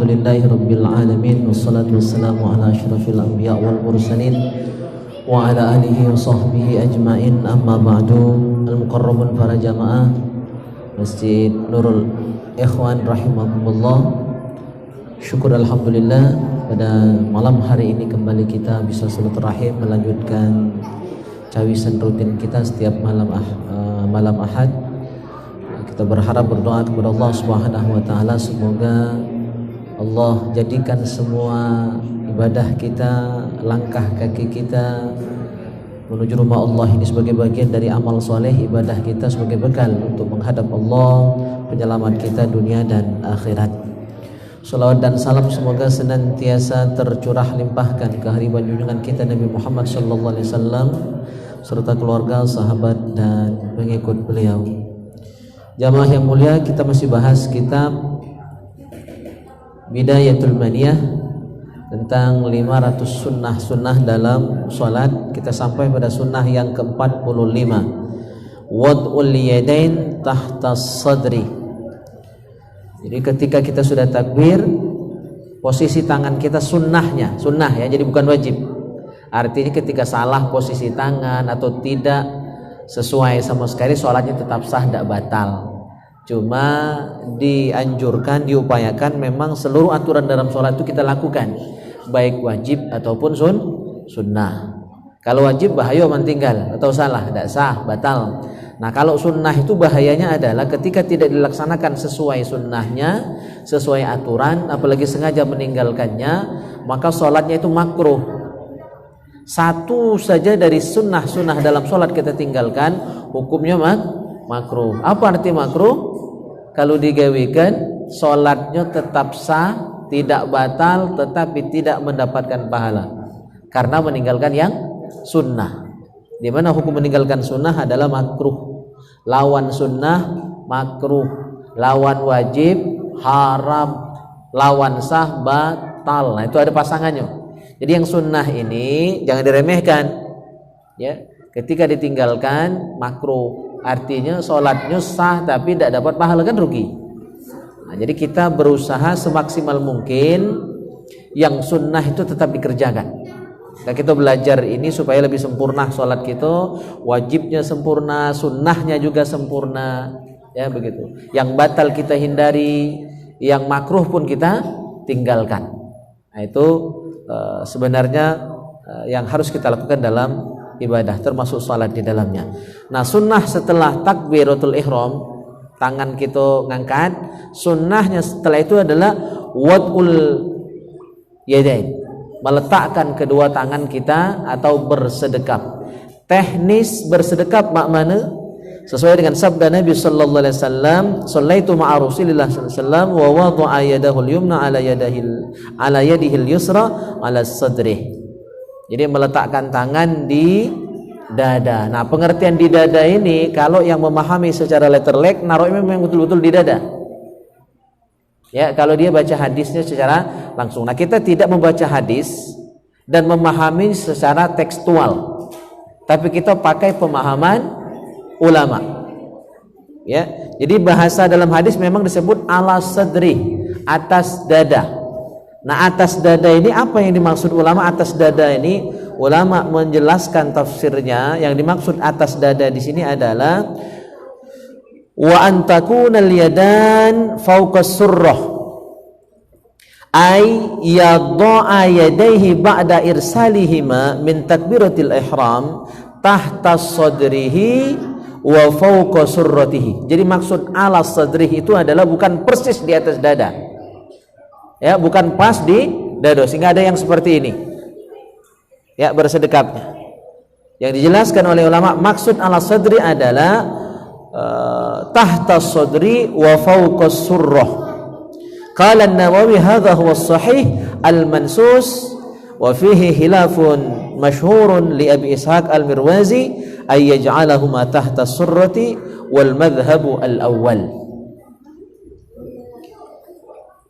Alhamdulillahi Rabbil Alamin. Wassalatu wassalamu ala ashrafil anbiya wal mursalin wa ala alihi wa sahbihi ajmain. Amma ba'du. Al-mukarramun para jamaah Masjid Nurul Ikhwan rahimakumullah. Syukur alhamdulillah pada malam hari ini kembali kita bisa silaturahim melanjutkan cawisan rutin kita setiap malam Ahad. Kita berharap berdoa kepada Allah Subhanahu wa taala semoga Allah jadikan semua ibadah kita, langkah kaki kita menuju rumah Allah ini sebagai bagian dari amal soleh, ibadah kita sebagai bekal untuk menghadap Allah, penyelamat kita dunia dan akhirat. Salawat dan salam semoga senantiasa tercurah limpahkan ke hariban junjungan kita Nabi Muhammad sallallahu alaihi wasallam serta keluarga, sahabat dan pengikut beliau. Jamaah yang mulia, kita masih bahas kitab Bidayatul Maniyah tentang 500 sunnah dalam salat. Kita sampai pada sunnah yang ke-45, wad'ul yadain tahta sadri. Jadi ketika kita sudah takbir, posisi tangan kita sunnah ya, jadi bukan wajib. Artinya ketika salah posisi tangan atau tidak sesuai sama sekali, sholatnya tetap sah, tidak batal. Cuma dianjurkan, diupayakan memang seluruh aturan dalam sholat itu kita lakukan, baik wajib ataupun sunnah. Kalau wajib bahaya tinggal atau salah, tidak sah, batal. Nah kalau sunnah itu bahayanya adalah ketika tidak dilaksanakan sesuai sunnahnya, sesuai aturan, apalagi sengaja meninggalkannya, maka sholatnya itu makruh. Satu saja dari sunnah dalam sholat kita tinggalkan, hukumnya makruh. Apa arti makruh? Kalau digawikan, sholatnya tetap sah, tidak batal, tetapi tidak mendapatkan pahala karena meninggalkan yang sunnah. Di mana hukum meninggalkan sunnah adalah makruh. Lawan sunnah makruh, lawan wajib haram, lawan sah batal. Nah itu ada pasangannya. Jadi yang sunnah ini jangan diremehkan ya. Ketika ditinggalkan makruh, artinya sholatnya sah tapi tidak dapat pahala, kan rugi. Nah, jadi kita berusaha semaksimal mungkin yang sunnah itu tetap dikerjakan. Nah, kita belajar ini supaya lebih sempurna sholat kita, wajibnya sempurna, sunnahnya juga sempurna, ya begitu. Yang batal kita hindari, yang makruh pun kita tinggalkan. Nah, itu sebenarnya yang harus kita lakukan dalam ibadah, termasuk salat di dalamnya. Nah, sunnah setelah takbiratul ihram, tangan kita ngangkat, sunnahnya setelah itu adalah wad'ul yadain, meletakkan kedua tangan kita atau bersedekap. Teknis bersedekap makna sesuai dengan sabda Nabi sallallahu alaihi wasallam, "Shallaitu ma'a Rasulillah sallallahu alaihi wasallam wa wada'a yadahu al-yumna ala yadihi al-yusra ala sadrih." Jadi meletakkan tangan di dada. Nah, pengertian di dada ini kalau yang memahami secara letterlek, naruhnya memang betul-betul di dada. Ya, kalau dia baca hadisnya secara langsung. Nah, kita tidak membaca hadis dan memahami secara tekstual. Tapi kita pakai pemahaman ulama. Ya. Jadi bahasa dalam hadis memang disebut ala sadri, atas dada. Nah, atas dada ini apa yang dimaksud ulama? Atas dada ini ulama menjelaskan tafsirnya. Yang dimaksud atas dada di sini adalah wa antakunal yadan fawqa surrah, ay yadha'a yadayhi ba'da irsalihima min takbiratil ihram tahta sadrihi wa fawqa surratihi. Jadi maksud ala sadrihi itu adalah bukan persis di atas dada. Ya, bukan pas di dada, sehingga ada yang seperti ini. Ya, bersedekapnya. Yang dijelaskan oleh ulama, maksud ala sadri adalah tahta sadri wa fawqa surrah. Qala an-Nawawi hadha huwa as-sahih al-mansus wa fihi khilafun masyhurun li Abi Ishaq al-Mirwazi ay yaj'alahuma tahta surrati wal madhhabu al-awwal.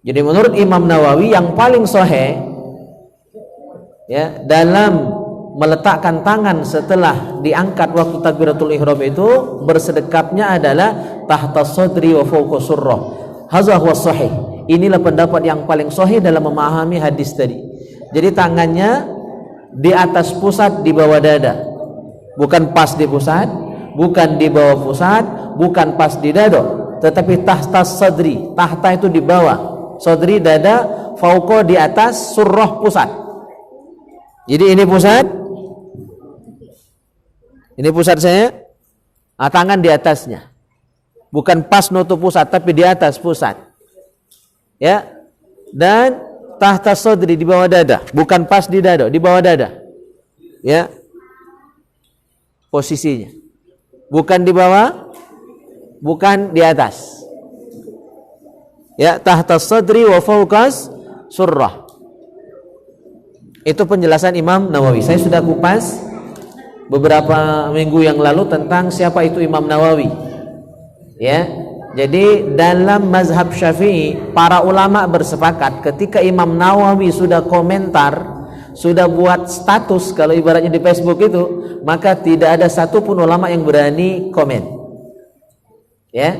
Jadi menurut Imam Nawawi yang paling sahih ya dalam meletakkan tangan setelah diangkat waktu takbiratul ihram itu bersedekapnya adalah tahta sadri wa fawqa surrah. Hadza huwa sahih. Inilah pendapat yang paling sahih dalam memahami hadis tadi. Jadi tangannya di atas pusat, di bawah dada, bukan pas di pusat, bukan di bawah pusat, bukan pas di dada, tetapi tahta sadri. Tahta itu di bawah, sadri dada, fauqa di atas, surrah pusat. Jadi ini pusat, ini pusat saya, tangan di atasnya, bukan pas nutup pusat, tapi di atas pusat. Ya, dan tahta sadri di bawah dada, bukan pas di dada, di bawah dada. Ya, posisinya bukan di bawah, bukan di atas. Ya, tahta sadri wa fawqas surrah. Itu penjelasan Imam Nawawi. Saya sudah kupas beberapa minggu yang lalu tentang siapa itu Imam Nawawi. Ya. Jadi dalam mazhab Syafi'i, para ulama bersepakat ketika Imam Nawawi sudah komentar, sudah buat status, kalau ibaratnya di Facebook itu, maka tidak ada satupun ulama yang berani komen. Ya,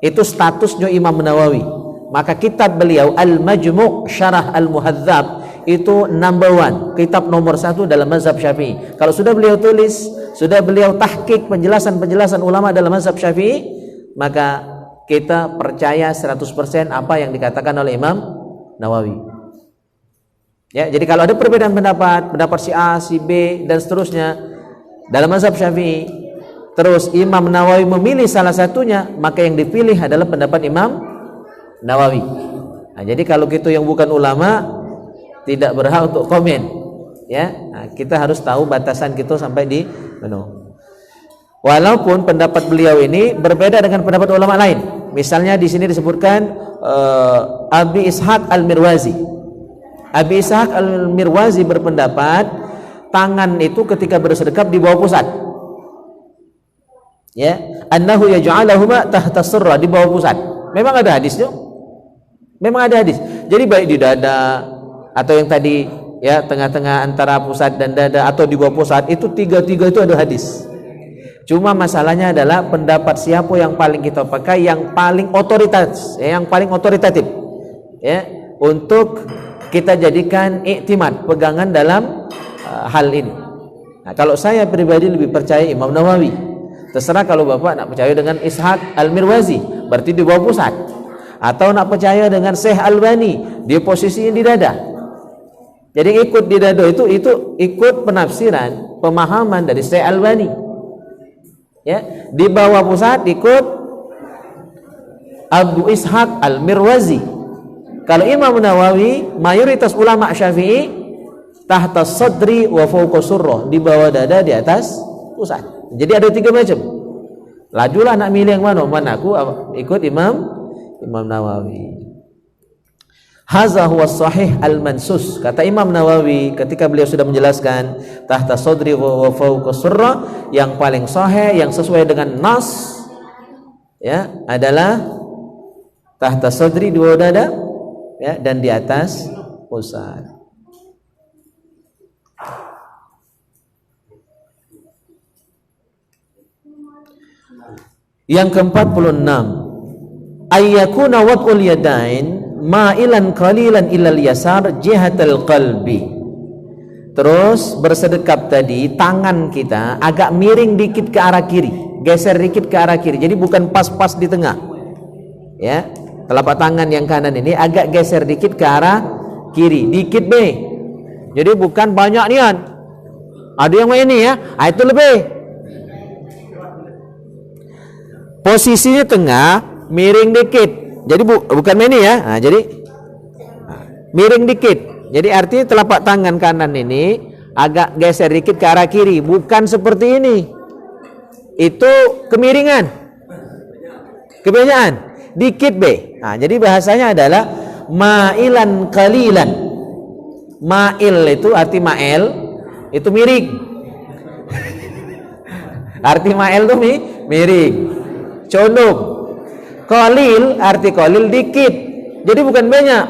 itu statusnya Imam Nawawi. Maka kitab beliau Al-Majmu' Syarah Al-Muhadzab itu number one, kitab nomor 1 dalam mazhab Syafi'i. Kalau sudah beliau tulis, sudah beliau tahqiq penjelasan-penjelasan ulama dalam mazhab Syafi'i, maka kita percaya 100% apa yang dikatakan oleh Imam Nawawi. Ya, jadi kalau ada perbedaan pendapat si A, si B dan seterusnya dalam mazhab Syafi'i, terus Imam Nawawi memilih salah satunya, maka yang dipilih adalah pendapat Imam Nawawi. Nah, jadi kalau gitu yang bukan ulama tidak berhak untuk komen. Ya, nah, kita harus tahu batasan kita sampai di mana. Walaupun pendapat beliau ini berbeda dengan pendapat ulama lain. Misalnya di sini disebutkan Abi Ishaq Al-Mirwazi. Abi Ishaq Al-Mirwazi berpendapat tangan itu ketika bersedekap di bawah pusat. Ya, annahu yaj'aluhuma tahta sirra, di bawah pusat. Memang ada hadisnya. Memang ada hadis. Jadi baik di dada atau yang tadi ya tengah-tengah antara pusat dan dada atau di bawah pusat, itu tiga-tiga itu ada hadis. Cuma masalahnya adalah pendapat siapa yang paling kita pakai, yang paling otoritas, yang paling otoritatif, ya, untuk kita jadikan iktimad, pegangan dalam hal ini. Nah, kalau saya pribadi lebih percaya Imam Nawawi. Terserah kalau Bapak nak percaya dengan Ishaq Al-Mirwazi, berarti di bawah pusat, atau nak percaya dengan Syekh Albani, dia posisinya di dada. Jadi ikut di dada itu ikut penafsiran, pemahaman dari Syekh Albani. Ya, di bawah pusat ikut Abu Ishaq Al-Mirwazi. Kalau Imam Nawawi, mayoritas ulama Syafi'i tahta sadri wa fawqa surrah, di bawah dada, di atas pusat. Jadi ada tiga macam. Lajulah nak milih yang mana? Mana aku ikut Imam Nawawi. Hadza huwa sahih al-mansus. Kata Imam Nawawi ketika beliau sudah menjelaskan tahta sadri wa fawqa surra, yang paling sahih, yang sesuai dengan nas, ya, adalah tahta sadri, di bawah dada, ya, dan di atas pusat. Yang ke-46, ayyakuna wad'ul yadain ma'ilan qalilan ilal yasar jihatal qalbi. Terus bersedekap tadi, tangan kita agak miring dikit ke arah kiri, geser dikit ke arah kiri. Jadi bukan pas-pas di tengah. Ya, telapak tangan yang kanan ini agak geser dikit ke arah kiri, dikit B. Jadi bukan banyak nian. Ada yang ini ya, itu lebih. Posisinya tengah, miring dikit. Jadi bukan ini ya. Nah, jadi miring dikit. Jadi artinya telapak tangan kanan ini agak geser dikit ke arah kiri, bukan seperti ini. Itu kemiringan. Kebanyakan. Dikit B. Nah, jadi bahasanya adalah ma'ilan qalilan. Ma'il itu arti ma'il itu miring. Arti ma'il itu miring. Condong. Qalil, arti qalil dikit. Jadi bukan banyak.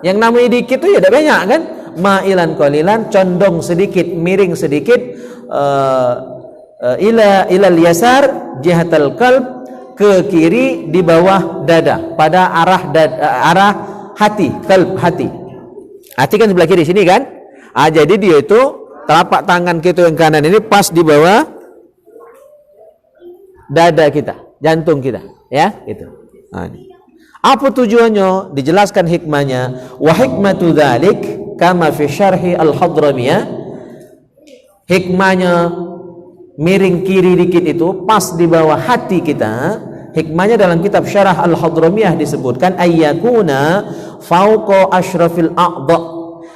Yang namanya dikit itu ya ada banyak kan? Ma'ilan qalilan, condong sedikit, miring sedikit, ilal yasar jihatal qalb, ke kiri di bawah dada, pada arah hati, qalb, hati. Hati kan sebelah kiri sini kan? Jadi dia itu telapak tangan kita yang kanan ini pas di bawah dada kita, jantung kita, ya, gitu. Apa tujuannya? Dijelaskan hikmahnya. Wa hikmatu dzalik kama fi syarhi al-Hadramiyah. Hikmahnya miring kiri dikit itu pas di bawah hati kita. Hikmahnya dalam kitab Syarah Al-Hadramiyah disebutkan ayyakuna fauqa asyrafil a'dha,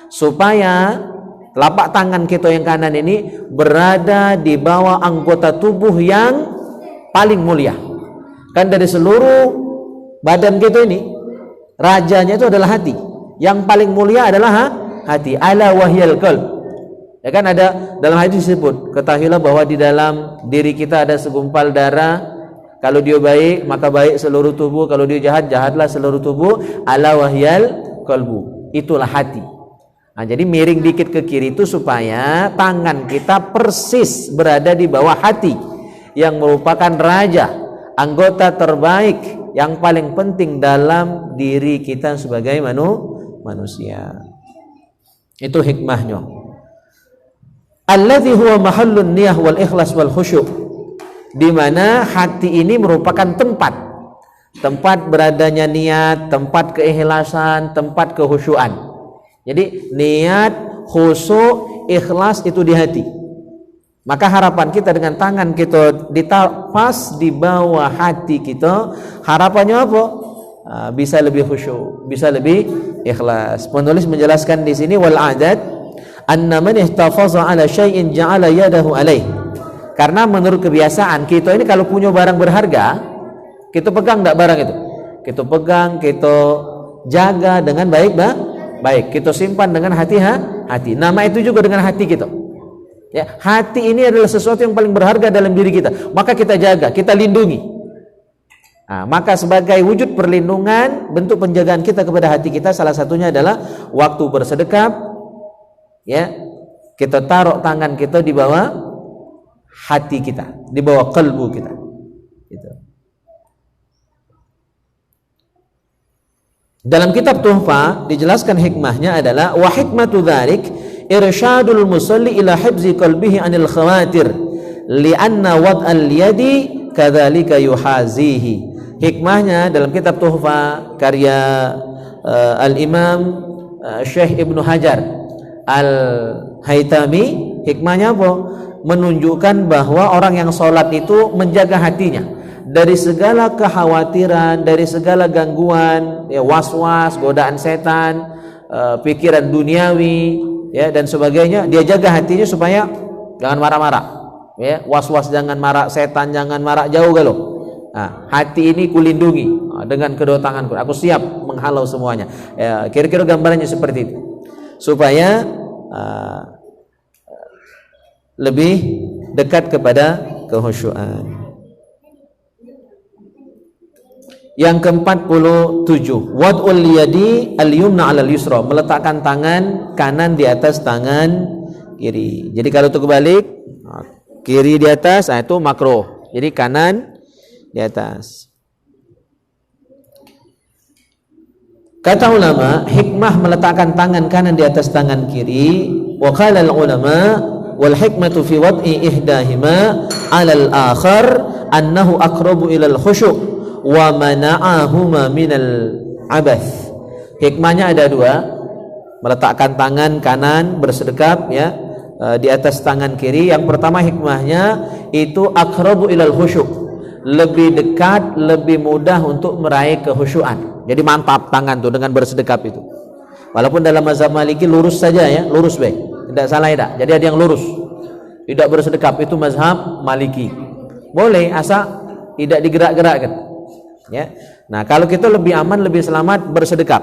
supaya telapak tangan kita yang kanan ini berada di bawah anggota tubuh yang paling mulia. Kan dari seluruh badan kita ini rajanya itu adalah hati. Yang paling mulia adalah hati. Ala wahyal qalb. Ya kan ada dalam hadis disebut, ketahuilah bahwa di dalam diri kita ada segumpal darah. Kalau dia baik, maka baik seluruh tubuh. Kalau dia jahat, jahatlah seluruh tubuh. Ala wahyal qalbu. Itulah hati. Jadi miring dikit ke kiri itu supaya tangan kita persis berada di bawah hati, yang merupakan raja, anggota terbaik, yang paling penting dalam diri kita sebagai manusia. Itu hikmahnya. Alladzi huwa mahallun niyah wal ikhlas wal khusyuk, di mana hati ini merupakan tempat beradanya niat, tempat keikhlasan, tempat kehusyuan. Jadi niat, khusyuk, ikhlas itu di hati. Maka harapan kita dengan tangan kita pas di bawah hati kita, harapannya apa? Bisa lebih khusyuk, bisa lebih ikhlas. Penulis menjelaskan di sini wal adat anna man ihtafaza ala syai'in ja'ala yadahu alaih. Karena menurut kebiasaan kita ini kalau punya barang berharga, kita pegang enggak barang itu? Kita pegang, kita jaga dengan baik, kita simpan dengan hati. Nama itu juga dengan hati kita. Ya, hati ini adalah sesuatu yang paling berharga dalam diri kita. Maka kita jaga, kita lindungi. Maka sebagai wujud perlindungan, bentuk penjagaan kita kepada hati kita, salah satunya adalah waktu bersedekap. Ya, kita taruh tangan kita di bawah hati kita, di bawah kalbu kita. Gitu. Dalam kitab Tuhfa dijelaskan hikmahnya adalah wa hikmatu dzalik irsyadul musalli ila hifzi qalbihi anil khawatir li'anna wad'al yadi kadzalika yuhazihi. Hikmahnya dalam kitab Tuhfa karya al-Imam Syekh Ibnu Hajar Al-Haytami, hikmahnya apa? Menunjukkan bahwa orang yang sholat itu menjaga hatinya dari segala kekhawatiran, dari segala gangguan, ya, was-was, godaan setan, pikiran duniawi, ya, dan sebagainya. Dia jaga hatinya supaya jangan marah-marah, ya, was-was jangan marah, setan jangan marah, jauh galau. Hati ini kulindungi dengan kedua tanganku, aku siap menghalau semuanya. Ya, kira-kira gambarannya seperti itu, supaya lebih dekat kepada kehusyuan. Yang ke-47, wad'ul yadi al-yumna 'alal yusra, meletakkan tangan kanan di atas tangan kiri. Jadi kalau itu kebalik, kiri di atas, itu makruh. Jadi kanan di atas. Kata ulama, hikmah meletakkan tangan kanan di atas tangan kiri, wa qala al-ulama wal hikmatu fi wad'i ihdahima 'ala al-akhar annahu aqrabu ila al-khusyu' wa mana'ahuma minal abath. Hikmahnya ada dua, meletakkan tangan kanan bersedekap, ya, di atas tangan kiri. Yang pertama hikmahnya itu aqrabu ilal khusyuk, lebih dekat, lebih mudah untuk meraih kehusyuan. Jadi mantap tangan tuh dengan bersedekap itu. Walaupun dalam mazhab Maliki lurus saja, ya, lurus baik. Tidak salah, tidak. Jadi ada yang lurus, tidak bersedekap, itu mazhab Maliki. Boleh asal tidak digerak-gerakkan. Ya. Nah, kalau kita lebih aman, lebih selamat bersedekap.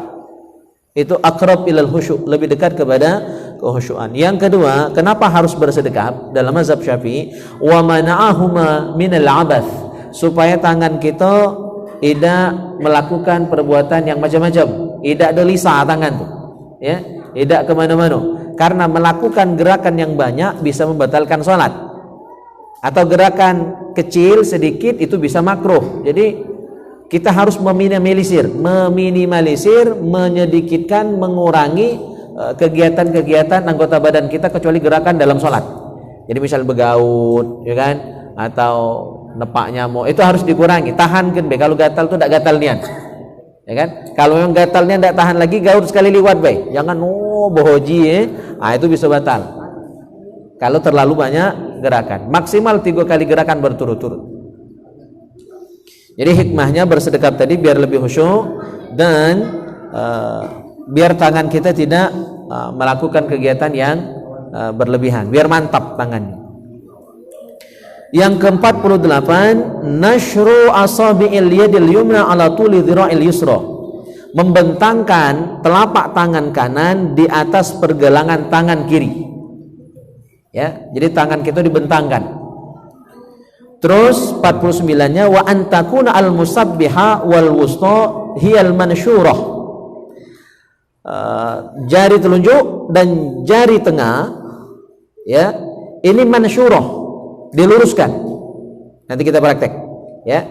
Itu aqrab ilal khusyuk, lebih dekat kepada kehusyuan. Yang kedua, kenapa harus bersedekap? Dalam mazhab Syafi'i, wa mana'ahuma minal abath, supaya tangan kita tidak melakukan perbuatan yang macam-macam, tidak gelisah tangan tuh, ya, tidak kemana-mana. Karena melakukan gerakan yang banyak bisa membatalkan sholat, atau gerakan kecil sedikit itu bisa makruh. Jadi kita harus meminimalisir, menyedikitkan, mengurangi kegiatan-kegiatan anggota badan kita kecuali gerakan dalam sholat. Jadi misal begaut, ya kan, atau nepak nyamuk, itu harus dikurangi. Tahan kan, kalau gatal tuh tidak gatal nian, ya kan? Kalau memang gatalnya tidak tahan lagi, gaut sekali liwat, jangan bohoji, itu bisa batal. Kalau terlalu banyak gerakan, maksimal 3 kali gerakan berturut-turut. Jadi hikmahnya bersedekap tadi biar lebih khusyuk dan biar tangan kita tidak melakukan kegiatan yang berlebihan, biar mantap tangannya. Yang ke-48, nashru asabi'il yadil yumna ala tuli dhira'il yusra. Membentangkan telapak tangan kanan di atas pergelangan tangan kiri. Ya, jadi tangan kita dibentangkan. Terus 49-nya wa antakuna al-musabbiha wal wusta hiyal mansyurah. Jari telunjuk dan jari tengah, ya, ini mansyurah, diluruskan. Nanti kita praktek, ya.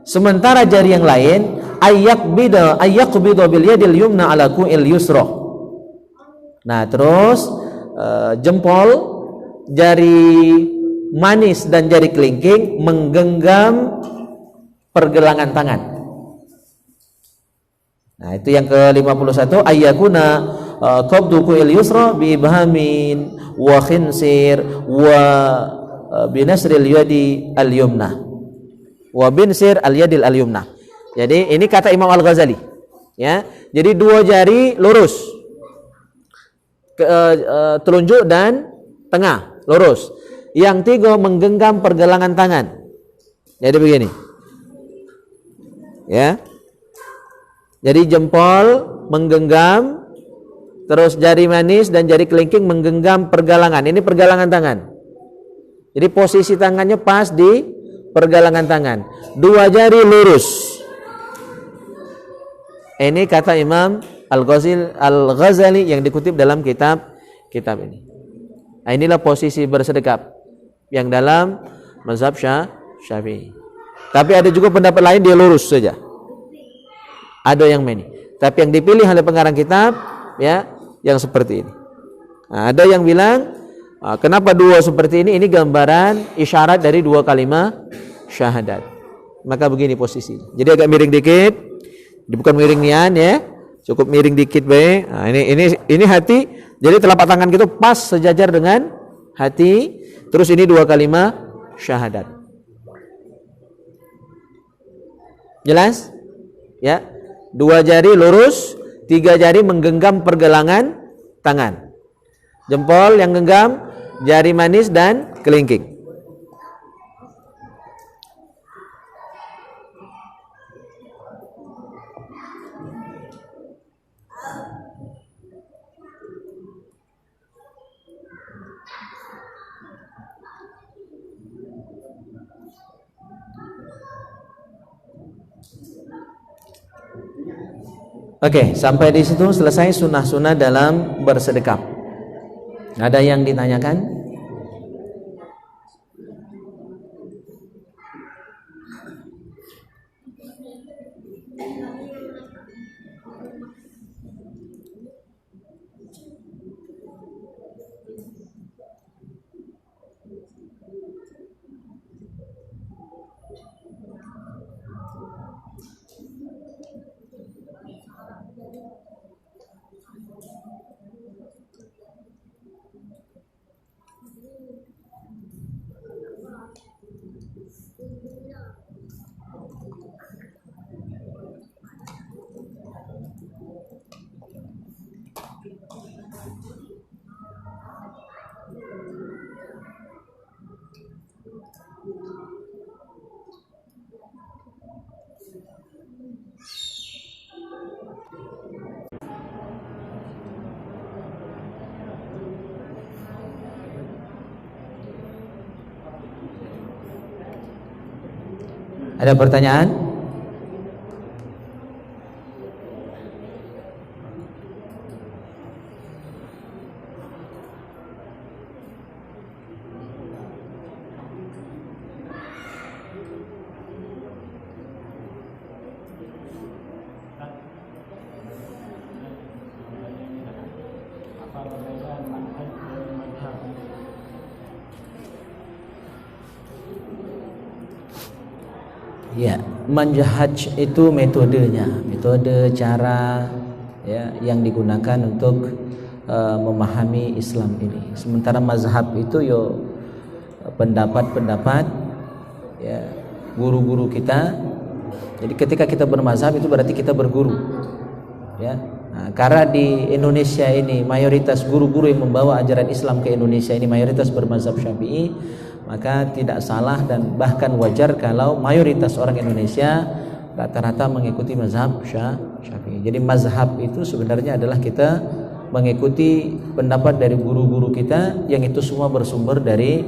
Sementara jari yang lain ayyaqbida bil yadil yumna ala ku'il yusra. Nah, terus jempol, jari manis dan jari kelingking menggenggam pergelangan tangan. Nah, itu yang ke-51, ayyakuna qabdu ku'il yusra bi ibhamin wa khinsir wa binasril yadi al-yumna wa binsir al-yadil al-yumna. Jadi ini kata Imam Al-Ghazali, ya. Jadi 2 jari lurus, telunjuk dan tengah lurus. Yang 3 menggenggam pergelangan tangan. Jadi begini, ya. Jadi jempol menggenggam, terus jari manis dan jari kelingking menggenggam pergelangan. Ini pergelangan tangan. Jadi posisi tangannya pas di pergelangan tangan. 2 jari lurus. Ini kata Imam Al-Ghazali yang dikutip dalam kitab ini. Nah, inilah posisi bersedekap yang dalam mazhab Syafi'i. Tapi ada juga pendapat lain dia lurus saja. Ada yang meni. Tapi yang dipilih oleh pengarang kitab, ya, yang seperti ini. Nah, ada yang bilang, kenapa 2 seperti ini? Ini gambaran isyarat dari 2 kalimat syahadat. Maka begini posisi. Jadi agak miring dikit. Bukan miring nian, ya. Cukup miring dikit baik. Nah, ini hati. Jadi telapak tangan kita pas sejajar dengan hati. Terus ini 2 kalimat syahadat. Jelas? Ya. 2 jari lurus, 3 jari menggenggam pergelangan tangan. Jempol yang genggam, jari manis dan kelingking. Oke, sampai di situ selesai sunnah-sunnah dalam bersedekap. Ada yang ditanyakan? Ada pertanyaan? Ya, manhaj itu metodenya, metode cara ya yang digunakan untuk memahami Islam ini. Sementara mazhab itu yo pendapat-pendapat ya guru-guru kita. Jadi ketika kita bermazhab itu berarti kita berguru. Ya. Nah, karena di Indonesia ini mayoritas guru-guru yang membawa ajaran Islam ke Indonesia ini mayoritas bermazhab Syafi'i, maka tidak salah dan bahkan wajar kalau mayoritas orang Indonesia rata-rata mengikuti mazhab Syafi'i. Jadi mazhab itu sebenarnya adalah kita mengikuti pendapat dari guru-guru kita yang itu semua bersumber dari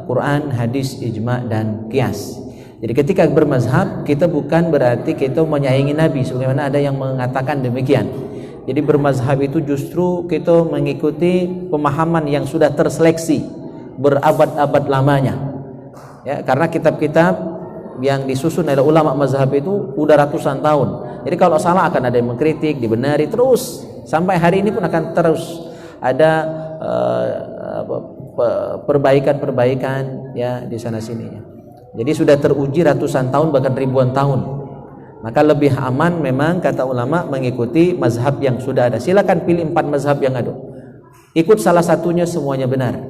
Quran, hadis, ijma' dan qiyas. Jadi ketika bermazhab kita bukan berarti kita menyaingi Nabi sebagaimana ada yang mengatakan demikian. Jadi bermazhab itu justru kita mengikuti pemahaman yang sudah terseleksi berabad-abad lamanya. Ya, karena kitab-kitab yang disusun oleh ulama mazhab itu udah ratusan tahun. Jadi kalau salah akan ada yang mengkritik, dibenari terus sampai hari ini pun akan terus ada perbaikan-perbaikan ya di sana sini. Jadi sudah teruji ratusan tahun bahkan ribuan tahun. Maka lebih aman memang kata ulama mengikuti mazhab yang sudah ada. Silakan pilih 4 mazhab yang ada. Ikut salah satunya semuanya benar.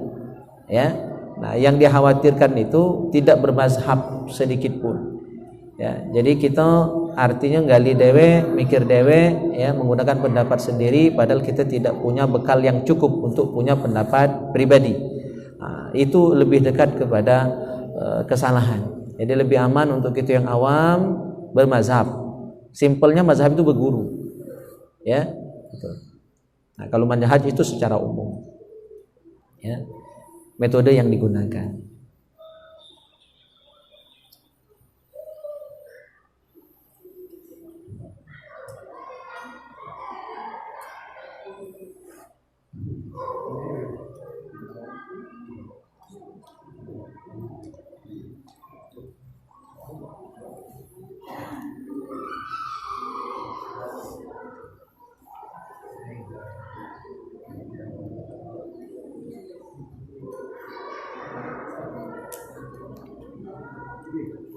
Ya. Nah, yang dikhawatirkan itu tidak bermazhab sedikit pun. Ya, jadi kita artinya gali dewe, mikir dewe, ya menggunakan pendapat sendiri padahal kita tidak punya bekal yang cukup untuk punya pendapat pribadi. Nah, itu lebih dekat kepada kesalahan. Jadi lebih aman untuk kita yang awam bermazhab. Simpelnya mazhab itu berguru. Ya, gitu. Nah, kalau manhaj itu secara umum. Ya. Metode yang digunakan.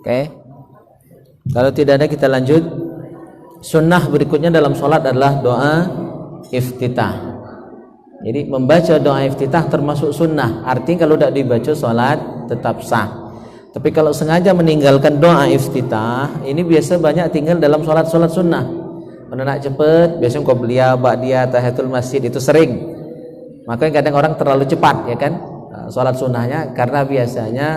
Oke. Kalau tidak ada kita lanjut. Sunnah berikutnya dalam sholat adalah doa iftitah. Jadi membaca doa iftitah termasuk sunnah. Artinya kalau tidak dibaca sholat tetap sah. Tapi kalau sengaja meninggalkan doa iftitah, ini biasa banyak tinggal dalam sholat-sholat sunnah. Menenak cepet, biasanya qobliyah, ba'diyah, tahiyatul masjid itu sering. Makanya kadang orang terlalu cepat ya kan sholat sunnahnya karena biasanya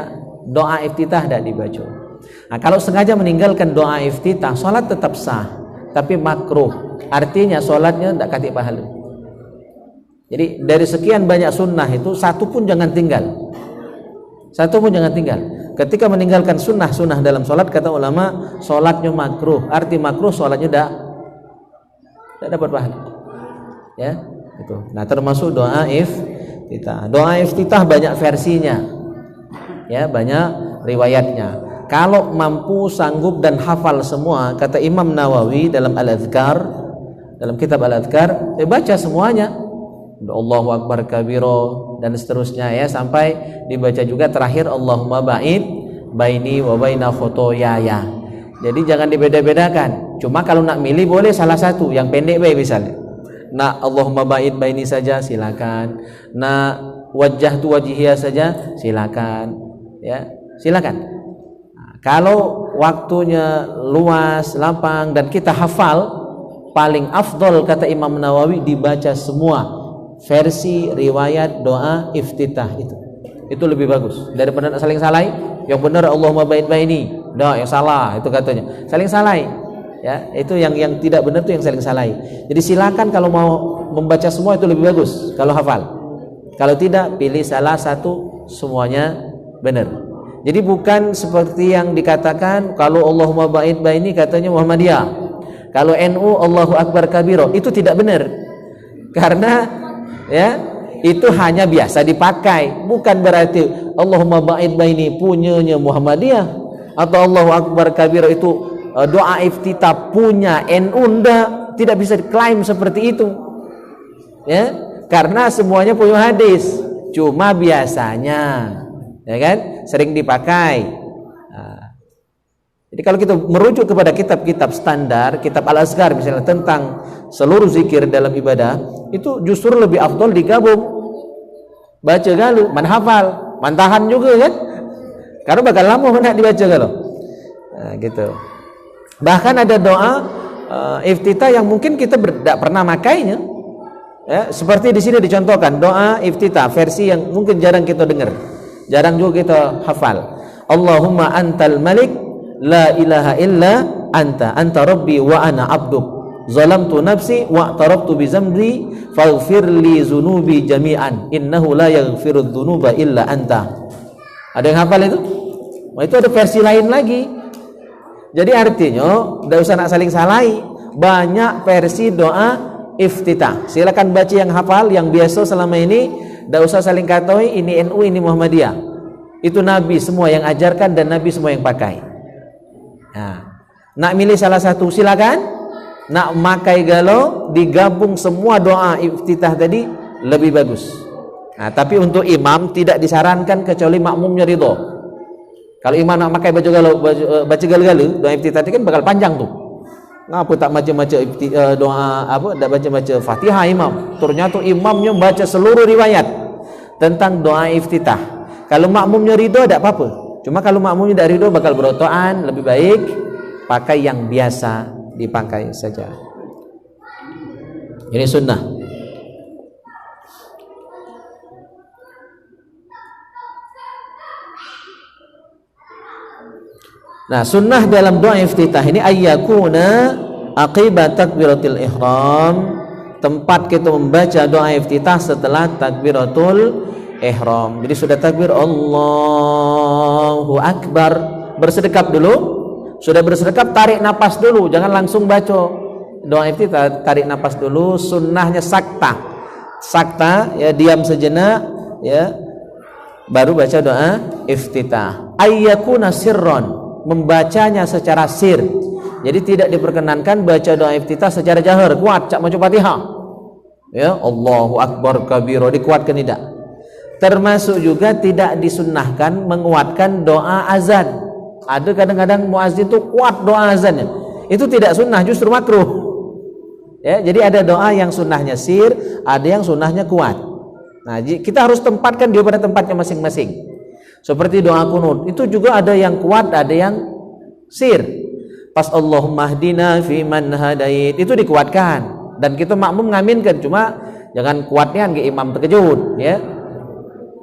doa iftitah tidak dibaca. Nah, kalau sengaja meninggalkan doa iftitah, sholat tetap sah, tapi makruh. Artinya sholatnya tidak kasih pahala. Jadi dari sekian banyak sunnah itu satu pun jangan tinggal. Satu pun jangan tinggal. Ketika meninggalkan sunnah-sunnah dalam sholat, kata ulama, sholatnya makruh. Arti makruh, sholatnya tidak dapat pahala. Ya, itu. Nah, termasuk doa iftitah. Doa iftitah banyak versinya. Ya, banyak riwayatnya. Kalau mampu, sanggup dan hafal semua, kata Imam Nawawi dalam Al-Adhkar, dalam kitab Al-Adhkar, baca semuanya. Allahu Akbar kabiro dan seterusnya ya sampai dibaca juga terakhir Allahumma ba'id baini wa baina khotoyaya. Jadi jangan dibeda-bedakan. Cuma kalau nak milih boleh salah satu yang pendek baik misalnya. Nak Allahumma ba'id baini saja silakan. Nak wajjahtu wajhiya saja silakan. Ya, silakan. Kalau waktunya luas, lapang dan kita hafal, paling afdol kata Imam Nawawi dibaca semua versi riwayat doa iftitah itu. Itu lebih bagus daripada saling salai. Yang benar Allahumma ba'id baini, doa yang salah itu katanya. Saling salai. Ya, itu yang tidak benar itu yang saling salai. Jadi silakan kalau mau membaca semua itu lebih bagus kalau hafal. Kalau tidak pilih salah satu semuanya benar. Jadi bukan seperti yang dikatakan kalau Allahumma ba'id baini katanya Muhammadiyah. Kalau NU Allahu Akbar kabiro itu tidak benar. Karena ya itu hanya biasa dipakai, bukan berarti Allahumma ba'id baini punyanya Muhammadiyah atau Allahu Akbar kabiro itu doa iftitah punya NU. Tidak bisa diklaim seperti itu. Ya, karena semuanya punya hadis. Cuma biasanya ya kan sering dipakai. Nah, Jadi kalau kita merujuk kepada kitab-kitab standar, kitab Al-Azkar misalnya tentang seluruh zikir dalam ibadah, itu justru lebih afdol digabung. Baca galu, manhafal, mantahan juga kan? Karena bakal lama hendak dibaca galu. Nah, gitu. Bahkan ada doa iftitah yang mungkin kita tidak pernah makainya. Ya, seperti di sini dicontohkan doa iftitah versi yang mungkin jarang kita dengar. Jarang juga kita hafal. Allahumma antal malik la ilaha illa anta rabbi wa ana abduk zalamtu nafsi wa a'taraftu bi zambi faghfir li zunubi jami'an innahu la yaghfiru dzunuba illa anta. Ada yang hafal itu? Nah, itu ada versi lain lagi. Jadi artinya tidak usah nak saling salahi, banyak versi doa iftitah. Silakan baca yang hafal, yang biasa selama ini, tidak usah saling katoi ini NU ini Muhammadiyah. Itu Nabi semua yang ajarkan dan Nabi semua yang pakai. Nah, nak milih salah satu silakan. Nak makai galau digabung semua doa iftitah tadi lebih bagus. Nah, tapi untuk imam tidak disarankan kecuali makmumnya ridho. Kalau imam nak makai baca galau doa iftitah tadi kan bakal panjang tuh. Ngapa tak baca doa apa? Tak baca Fatihah imam. Ternyata imamnya baca seluruh riwayat tentang doa iftitah. Kalau makmumnya ridho tidak apa-apa. Cuma kalau makmumnya tidak ridho bakal berotoan, lebih baik pakai yang biasa dipakai saja. Ini sunnah. Nah, sunnah dalam doa iftitah ini ayyakuna aqibat takbiratul ihram, tempat kita membaca doa iftitah setelah takbiratul ihram. Jadi sudah takbir Allahu Akbar, bersedekap dulu. Sudah bersedekap, tarik napas dulu, jangan langsung baca doa iftitah, tarik napas dulu. Sunnahnya sakta ya, diam sejenak ya, baru baca doa iftitah. Ayyakuna sirron, membacanya secara sir. Jadi tidak diperkenankan baca doa iftitah secara jahar, kuat cak macam Fatihah ya, Allahu Akbar kabira, dikuatkan tidak. Termasuk juga tidak disunnahkan menguatkan doa azan. Ada kadang-kadang muazzin itu kuat doa azannya, itu tidak sunnah, justru makruh ya. Jadi ada doa yang sunnahnya sir, ada yang sunnahnya kuat. Nah, kita harus tempatkan dia pada tempatnya masing-masing. Seperti doa kunut, itu juga ada yang kuat, ada yang sir. Pas Allahumma hdina fi man hadait, itu dikuatkan dan kita makmum ngaminkan, cuma jangan kuatnya ke imam terkejut ya.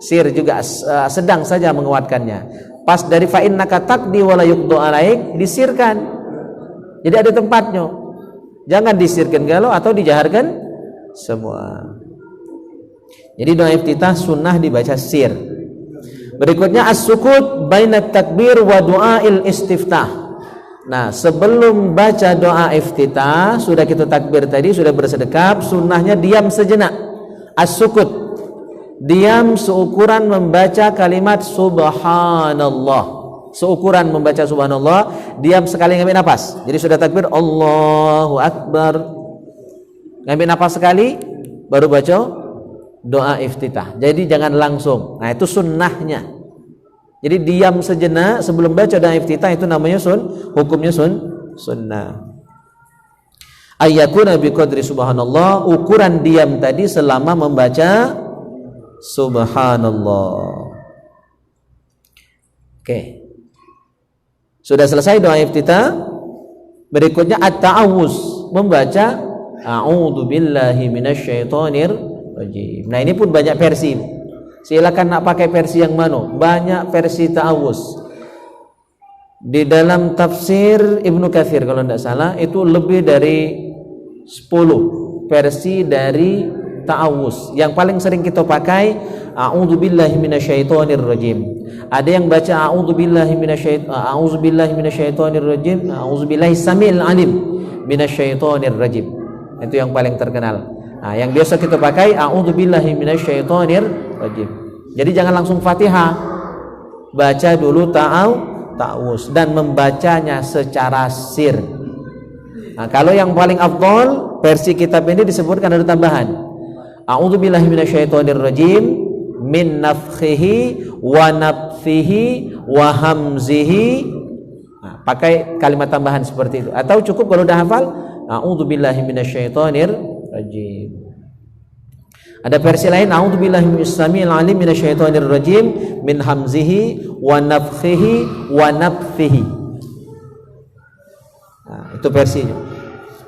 Sir juga sedang saja menguatkannya. Pas dari fa innaka taqdi wa la yuqda alaik, disirkan. Jadi ada tempatnya. Jangan disirkan galau atau dijaharkan semua. Jadi doa iftitah sunnah dibaca sir. Berikutnya as-sukut bainat takbir wa du'ail istiftah. Nah, sebelum baca doa iftitah, sudah kita takbir tadi, sudah bersedekap, sunnahnya diam sejenak. As-sukut, diam seukuran membaca kalimat subhanallah. Seukuran membaca subhanallah, diam sekali ngambil nafas. Jadi sudah takbir Allahu Akbar, ngambil nafas sekali, baru baca doa iftitah. Jadi jangan langsung. Nah, itu sunnahnya. Jadi diam sejenak sebelum baca doa iftitah, itu namanya hukumnya sunnah. Ayyakuna biqadri subhanallah, ukuran diam tadi selama membaca subhanallah. Oke. Sudah selesai doa iftitah. Berikutnya at-ta'awuz, membaca a'udzu billahi minasyaitonir rajim. Nah, ini pun banyak versi. Silakan nak pakai versi yang mana? Banyak versi ta'awuz. Di dalam tafsir Ibnu Katsir kalau tidak salah, itu lebih dari 10 versi dari ta'awuz. Yang paling sering kita pakai a'udzu billahi minasyaitonir rajim. Ada yang baca a'udzu billahi minasyaitonir rajim, a'udzu billahi samil alim minasyaitonir rajim. Itu yang paling terkenal. Nah, yang biasa kita pakai a'udzu billahi minasyaitonir rajim. Jadi jangan langsung Fatihah. Baca dulu ta'awuz dan membacanya secara sir. Nah, kalau yang paling afdal versi kitab ini disebutkan ada tambahan. A'udzu billahi minasyaitonir rajim min nafkhihi wa nafthihi wa hamzihi Nah, pakai kalimat tambahan seperti itu. Atau cukup kalau udah hafal, a'udzubillahi minasyaitonir rajim. Ada versi lain, a'udzubillahi minasyaitonir alim minasyaitonir rajim min hamzihi wa nafthihi wa nafthihi. Nah, itu versinya.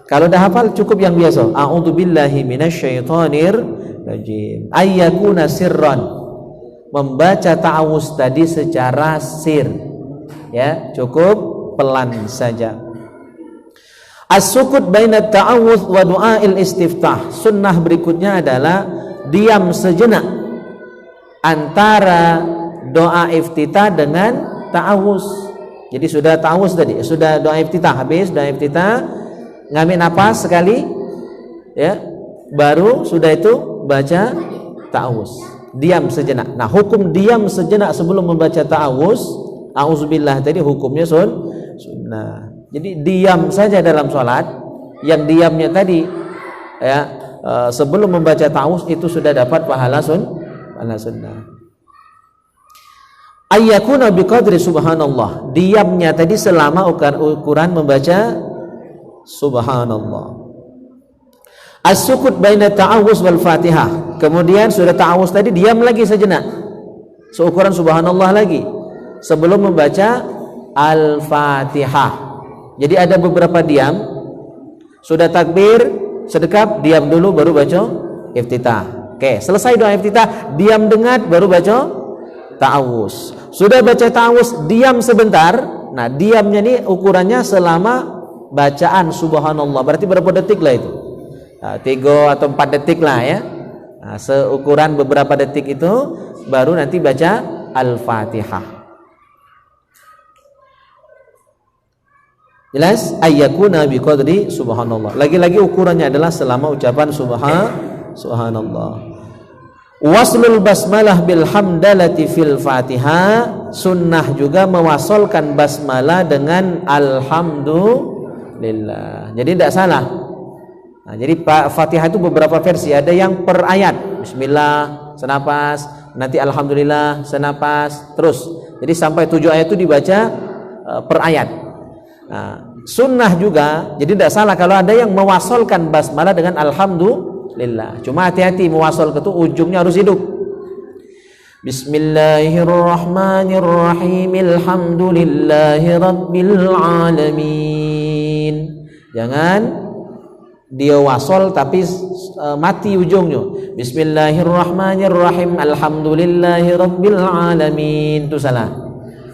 Kalau udah hafal cukup yang biasa, a'udzubillahi minasyaitonir rajim. Ayyakuna sirran, membaca ta'awuz tadi secara sir. Ya, cukup pelan saja. As-sukut baina ta'awuz wa du'ail istiftah. Sunnah berikutnya adalah diam sejenak antara doa iftitah dengan ta'awuz. Jadi sudah ta'awuz tadi, sudah doa iftitah, habis doa iftitah, ngambil napas sekali, ya, baru sudah itu baca ta'awuz. Diam sejenak. Nah, hukum diam sejenak sebelum membaca ta'awuz, a'udzubillah tadi hukumnya sunnah. Jadi diam saja dalam sholat, yang diamnya tadi, ya, sebelum membaca ta'awuz itu sudah dapat pahala sunnah. Ayyakuna biqadri subhanallah, diamnya tadi selama ukuran membaca subhanallah. As-sukut baina ta'awuz wal fatihah, kemudian sudah ta'awuz tadi diam lagi sejenak, seukuran subhanallah lagi sebelum membaca al-fatihah. Jadi ada beberapa diam, sudah takbir, sedekap, diam dulu baru baca iftitah. Oke, selesai doa iftitah, diam dengar baru baca ta'awuz. Sudah baca ta'awuz, diam sebentar. Nah, diamnya ini ukurannya selama bacaan subhanallah. Berarti berapa detik lah itu? 3 atau 4 detik lah ya. Nah, seukuran beberapa detik itu baru nanti baca al-fatihah. Jelas? Ayyakuna biqadri subhanallah. Lagi-lagi ukurannya adalah selama ucapan subhanallah. Waslul basmalah bil hamdalati fil Fatihah. Sunnah juga mewasolkan basmalah dengan alhamdulillah. Jadi tidak salah. Nah, jadi Fatihah itu beberapa versi. Ada yang per ayat, bismillah senapas, nanti alhamdulillah senapas, terus. Jadi sampai 7 ayat itu dibaca per ayat. Nah, sunnah juga, jadi tidak salah kalau ada yang mewasolkan basmalah dengan alhamdulillah. Cuma hati-hati mewasol itu ujungnya harus hidup. Bismillahirrahmanirrahim. Alhamdulillahi rabbil alamin. Jangan dia wasol tapi mati ujungnya. Bismillahirrahmanirrahim. Alhamdulillahi rabbil alamin. Itu salah.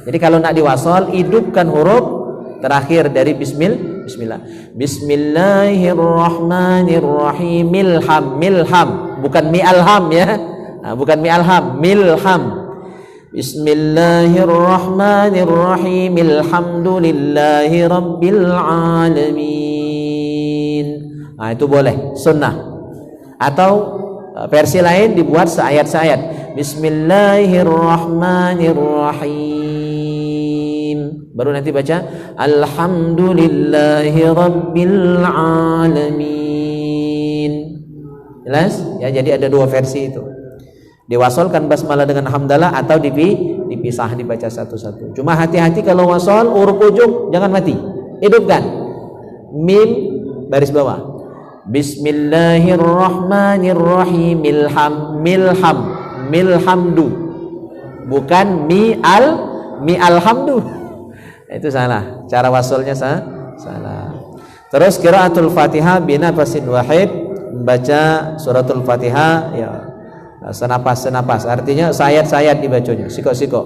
Jadi kalau nak diwasol, hidupkan huruf terakhir dari bismillah. Bismillahirrahmanirrahim. Milham, bukan mi'alham ya. Nah, bukan mi'alham, milham. Bismillahirrahmanirrahim. Alhamdulillahi rabbil alamin. Nah, itu boleh, sunnah. Atau versi lain dibuat seayat-seayat. Bismillahirrahmanirrahim. Baru nanti baca alhamdulillahi rabbil alamin. Jelas? Ya, jadi ada 2 versi itu. Diwasolkan basmalah dengan hamdalah atau dipisah dibaca satu-satu. Cuma hati-hati kalau wasol huruf ujung jangan mati. Hidupkan. Mim baris bawah. Bismillahirrahmanirrahim. Milhamdu. Bukan mi'alhamdu. Itu salah, cara wasolnya salah. Terus qiraatul Fatihah binafasin wahid, membaca suratul Fatihah ya senapas, artinya sayat-sayat dibacanya, sikok-sikok.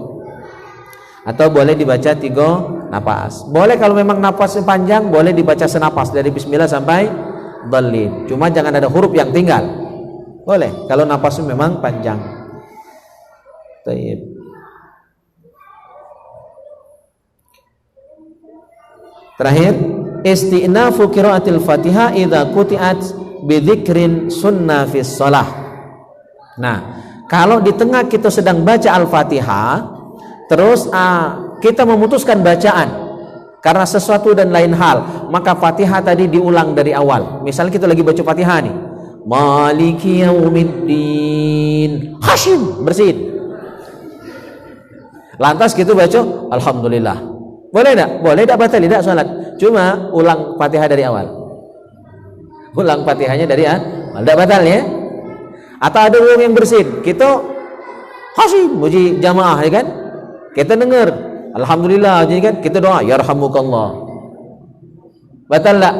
Atau boleh dibaca 3 napas. Boleh kalau memang napasnya panjang, boleh dibaca senapas dari bismillah sampai dhalin. Cuma jangan ada huruf yang tinggal. Boleh kalau napasnya memang panjang. Taib. Terakhir, isti'nafu qiraatil Fatihah idza quti'at bi dzikrin sunnah fis shalah. Nah, kalau di tengah kita sedang baca Al-Fatihah, terus kita memutuskan bacaan karena sesuatu dan lain hal, maka Fatihah tadi diulang dari awal. Misalnya kita lagi baca Fatihah nih, Maliki yaumiddin, Hashim, bersihin. Lantas kita baca Alhamdulillah. Boleh enggak? Boleh, enggak batal tidak salat. Cuma ulang Fatihah dari awal. Ulang Fatihahnya dari awal. Enggak batal ya. Atau ada orang yang bersin, kita hasim muji jamaah ya kan? Kita dengar alhamdulillah jadi kan kita doa yarhamukallah. Batal enggak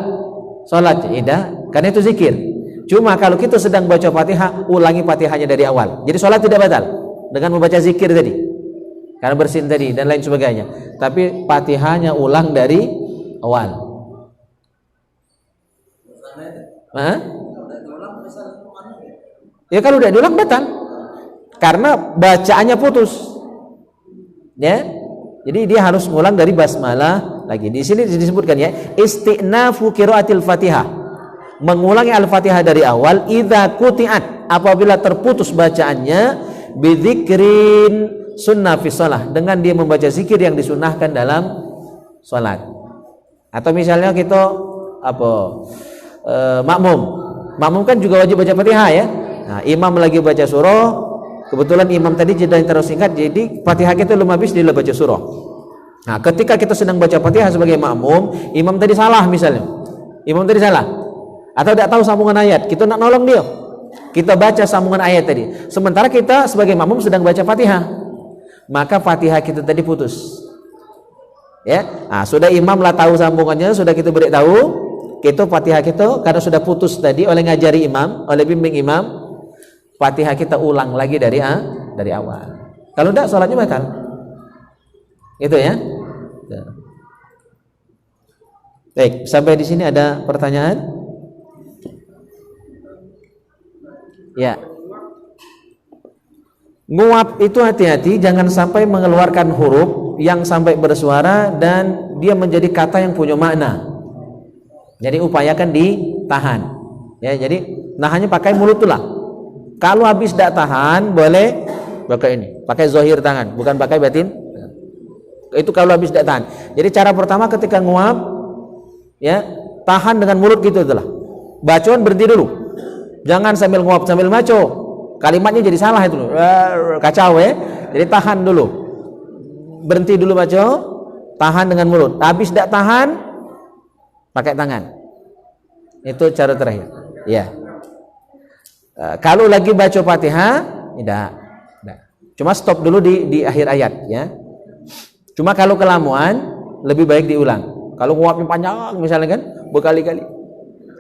salat? Tidak, karena itu zikir. Cuma kalau kita sedang baca Fatihah, ulangi Fatihahnya dari awal. Jadi salat tidak batal dengan membaca zikir tadi. Karena bersin tadi dan lain sebagainya. Tapi Fatihahnya ulang dari awal. Hah? Ya kalau udah diulang batal. Karena bacaannya putus. Ya. Jadi dia harus ngulang dari basmalah lagi. Di sini disebutkan ya, isti'nafu qiraatil Fatihah. Mengulangi Al-Fatihah dari awal idza quti'at, apabila terputus bacaannya bidzikrin sunnah fi shalah, dengan dia membaca zikir yang disunnahkan dalam salat. Atau misalnya kita makmum kan juga wajib baca Fatihah ya. Nah, imam lagi baca surah, kebetulan imam tadi jeda yang terus singkat, jadi Fatihah kita belum habis dia baca surah. Nah, ketika kita sedang baca Fatihah sebagai makmum, imam tadi salah misalnya. Imam tadi salah. Atau tidak tahu sambungan ayat, kita nak nolong dia. Kita baca sambungan ayat tadi. Sementara kita sebagai makmum sedang baca Fatihah. Maka Fatihah kita tadi putus. Ya. Nah, sudah imam lah tahu sambungannya, sudah kita beritahu, kita Fatihah kita karena sudah putus tadi oleh ngajari imam, oleh bimbing imam, Fatihah kita ulang lagi dari awal. Kalau tidak salatnya batal. Itu ya. Baik, sampai di sini ada pertanyaan? Ya. Nguap itu hati-hati, jangan sampai mengeluarkan huruf yang sampai bersuara dan dia menjadi kata yang punya makna. Jadi upayakan ditahan. Ya, jadi nahannya pakai mulut tulah. Kalau habis tidak tahan, boleh pakai ini, pakai zahir tangan, bukan pakai batin. Itu kalau habis tidak tahan. Jadi cara pertama ketika nguap, ya tahan dengan mulut gitu itulah. Bacaan berhenti dulu. Jangan sambil nguap sambil maco, kalimatnya jadi salah itu, kacau ya. Jadi tahan dulu, berhenti dulu maco, tahan dengan mulut. Habis tidak tahan, pakai tangan. Itu cara terakhir. Ya. Kalau lagi baca Fatihah, tidak. Cuma stop dulu di akhir ayat ya. Cuma kalau kelamuan, lebih baik diulang. Kalau nguapnya panjang misalnya kan, berkali-kali,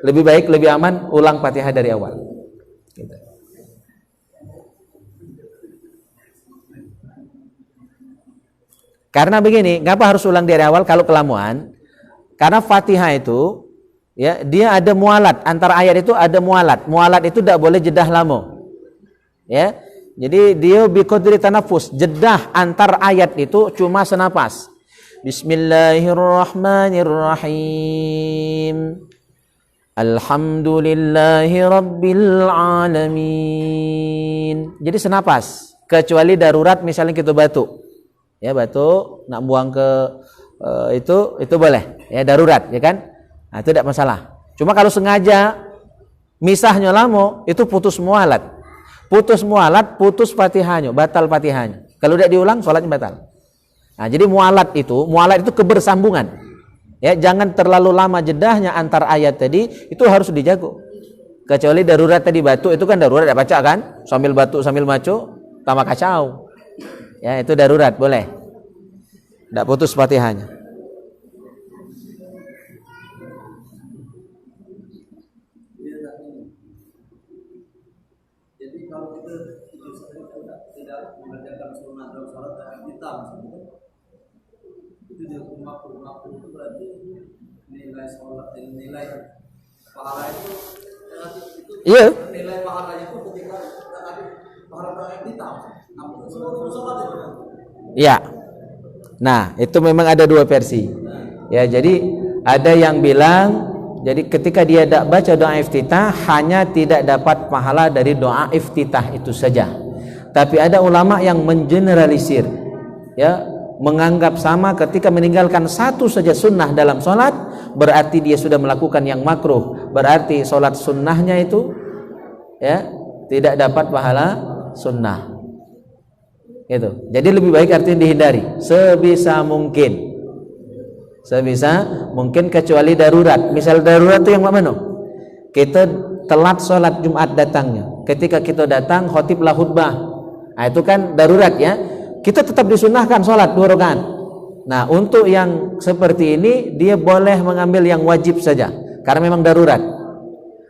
lebih baik, lebih aman ulang Fatihah dari awal. Gitu. Karena begini, ngapa harus ulang dari awal kalau kelamuan? Karena Fatihah itu, ya dia ada mualat, antara ayat itu ada mualat. Mualat itu tidak boleh jedah lama. Ya, jadi dia biqadri tanafus, jedah antar ayat itu cuma senapas. Bismillahirrahmanirrahim. Alhamdulillahi rabbil alamin. Jadi senapas, kecuali darurat misalnya kita batuk. Ya batuk, nak buang ke itu boleh. Ya darurat, ya kan? Nah, itu tidak masalah. Cuma kalau sengaja misahnya lama, itu putus mualat. Putus mualat, putus Fatihahnya, batal Fatihahnya. Kalau tidak diulang, sholatnya batal. Nah, jadi mualat itu kebersambungan. Ya, jangan terlalu lama jedahnya antar ayat tadi, itu harus dijaga. Kecuali darurat tadi batuk, itu kan darurat tidak baca kan? Sambil batuk sambil maco, tambah kacau. Ya, itu darurat, boleh. Tidak putus Fatihahnya. Jadi kalau kita tidak mengerjakan sunnah dalam salat dan kita itu dia makruh itu berarti nilai sholat dan nilai pahala itu iya. Nilai pahalanya itu ketika ada pahala kita sholat itu. Iya. Nah, itu memang ada dua versi. Ya, jadi ada yang bilang jadi ketika dia tidak baca doa iftitah hanya tidak dapat pahala dari doa iftitah itu saja. Tapi ada ulama yang mengeneralisir, ya, menganggap sama ketika meninggalkan satu saja sunnah dalam sholat berarti dia sudah melakukan yang makruh, berarti sholat sunnahnya itu ya tidak dapat pahala sunnah. Gitu. Jadi lebih baik artinya dihindari sebisa mungkin. Sebisa mungkin kecuali darurat. Misal darurat itu yang mana? Kita telat sholat Jumat datangnya. Ketika kita datang khotiblah khutbah. Nah, itu kan darurat ya. Kita tetap disunahkan sholat 2 rakaat. Nah, untuk yang seperti ini dia boleh mengambil yang wajib saja karena memang darurat.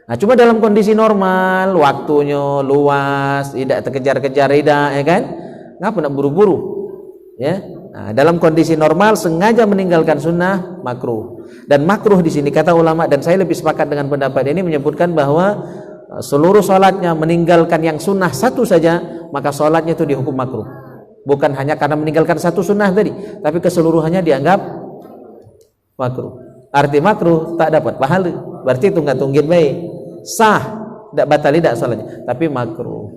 Nah, cuma dalam kondisi normal, waktunya luas, tidak terkejar-kejar, tidak, ya kan? Ngapa nak buru-buru? Ya. Nah, dalam kondisi normal sengaja meninggalkan sunnah makruh. Dan makruh di sini kata ulama, dan saya lebih sepakat dengan pendapat ini, menyebutkan bahwa seluruh sholatnya meninggalkan yang sunnah satu saja, maka sholatnya itu dihukum makruh. Bukan hanya karena meninggalkan satu sunnah tadi, tapi keseluruhannya dianggap makruh. Arti makruh tak dapat pahala, berarti itu nggak tunggit baik, sah, tidak batal tidak sholatnya, tapi makruh.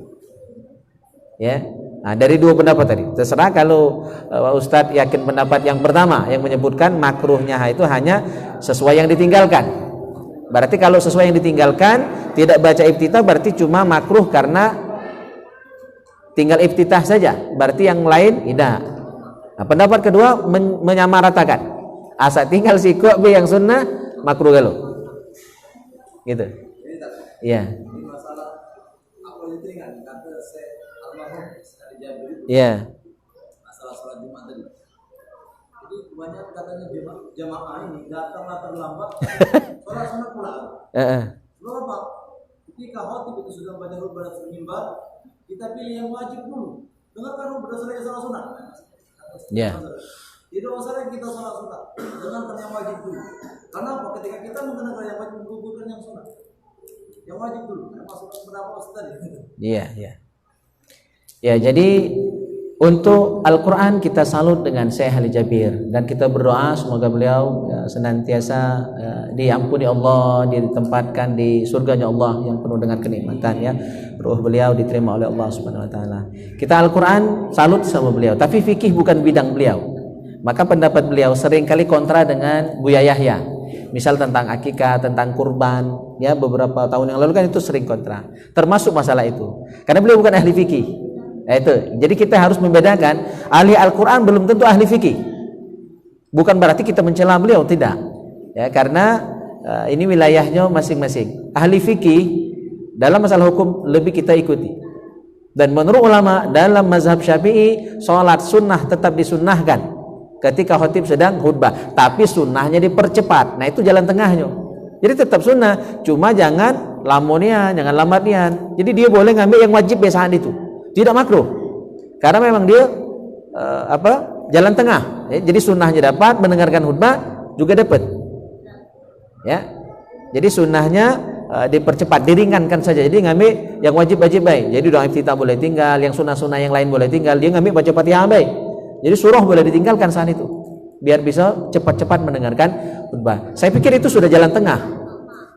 Ya. Nah, dari 2 pendapat tadi, terserah kalau Ustadz yakin pendapat yang pertama yang menyebutkan makruhnya itu hanya sesuai yang ditinggalkan. Berarti kalau sesuai yang ditinggalkan tidak baca iftitah berarti cuma makruh karena tinggal iftitah saja. Berarti yang lain tidak. Nah, pendapat kedua menyamaratakan. Asa tinggal si kok yang sunnah makruh kalau. Gitu. Iya. Ini masalah apa itu ingat kata saya almarhum dari Jabir. Iya. Masalah sholat Jumat tadi. Jadi banyak katanya jamaah ini datanglah terlambat, sholat sunat pulang. Lalu apa? Ketika khotib itu sudah baca khutbah mimbar, kita pilih yang wajib dulu. Dengarkan berdasarkan sholat sunat. Iya. Tidak usah lagi kita sholat sunat. Dengarkan yang wajib dulu. Karena apa? Ketika kita mendengarkan yang wajib, menggugurkan yang sunat. Yang wajib dulu. Masuk ke pendapat tadi. Iya, iya. Ya, jadi untuk Al-Quran kita salut dengan Syekh Ali Jabir, dan kita berdoa semoga beliau senantiasa diampuni Allah, ditempatkan di surganya Allah yang penuh dengan kenikmatan, ya. Ruh beliau diterima oleh Allah Subhanahu wa taala. Kita Al-Quran salut sama beliau, tapi fikih bukan bidang beliau. Maka pendapat beliau seringkali kontra dengan Buya Yahya. Misal tentang akikah, tentang kurban, ya, beberapa tahun yang lalu kan itu sering kontra. Termasuk masalah itu. Karena beliau bukan ahli fikih. Itu. Jadi kita harus membedakan, ahli Al-Quran belum tentu ahli fikih. Bukan berarti kita mencela beliau, tidak. Ya, karena ini wilayahnya masing-masing. Ahli fikih dalam masalah hukum lebih kita ikuti. Dan menurut ulama dalam mazhab Syafi'i, sholat sunnah tetap disunnahkan ketika khatib sedang khutbah, tapi sunnahnya dipercepat. Nah, itu jalan tengahnya. Jadi tetap sunnah, cuma jangan lamonian, jangan lambatnian. Jadi dia boleh ngambil yang wajib biasaan itu. Tidak makruh, karena memang dia jalan tengah. Ya, jadi sunnahnya dapat, mendengarkan khutbah juga dapat. Ya, jadi sunnahnya dipercepat, diringankan saja. Jadi ngambil yang wajib-wajib baik. Jadi doa iftitah boleh tinggal, yang sunnah-sunnah yang lain boleh tinggal. Dia ngambil baca Fatihah baik. Jadi surah boleh ditinggalkan saat itu, biar bisa cepat-cepat mendengarkan khutbah. Saya pikir itu sudah jalan tengah.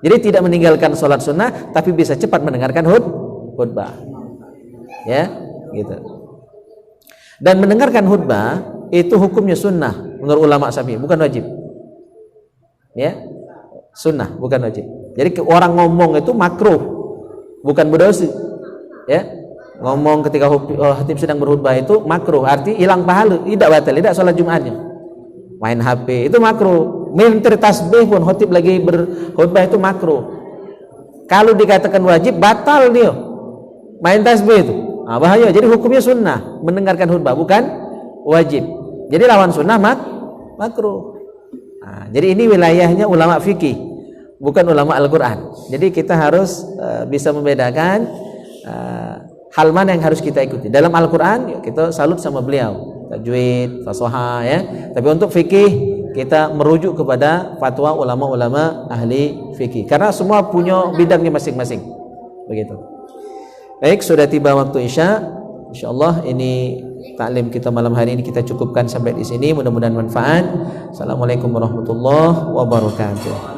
Jadi tidak meninggalkan sholat sunnah, tapi bisa cepat mendengarkan khutbah. Ya, gitu. Dan mendengarkan khutbah itu hukumnya sunnah menurut ulama Syafi'i, bukan wajib. Ya, sunnah bukan wajib. Jadi orang ngomong itu makruh, bukan berdosa. Ya, ngomong ketika khatib sedang berkhutbah itu makruh, arti hilang pahala, tidak batal, tidak sholat Jumatnya. Main HP itu makruh. Mintir tasbih pun khatib lagi berkhutbah itu makruh. Kalau dikatakan wajib, batal dia. Main tasbih itu. Nah, bahaya. Jadi hukumnya sunnah mendengarkan khutbah, bukan wajib. Jadi lawan sunnah makruh. Nah, jadi ini wilayahnya ulama fikih, bukan ulama Al-Quran. Jadi kita harus bisa membedakan hal mana yang harus kita ikuti. Dalam Al-Quran ya, kita salut sama beliau, tajwid, fasahah, ya. Tapi untuk fikih kita merujuk kepada fatwa ulama-ulama ahli fikih, karena semua punya bidangnya masing-masing. Begitu. Baik, sudah tiba waktu Isya. Insyaallah ini taklim kita malam hari ini kita cukupkan sampai di sini. Mudah-mudahan manfaat. Assalamualaikum warahmatullahi wabarakatuh.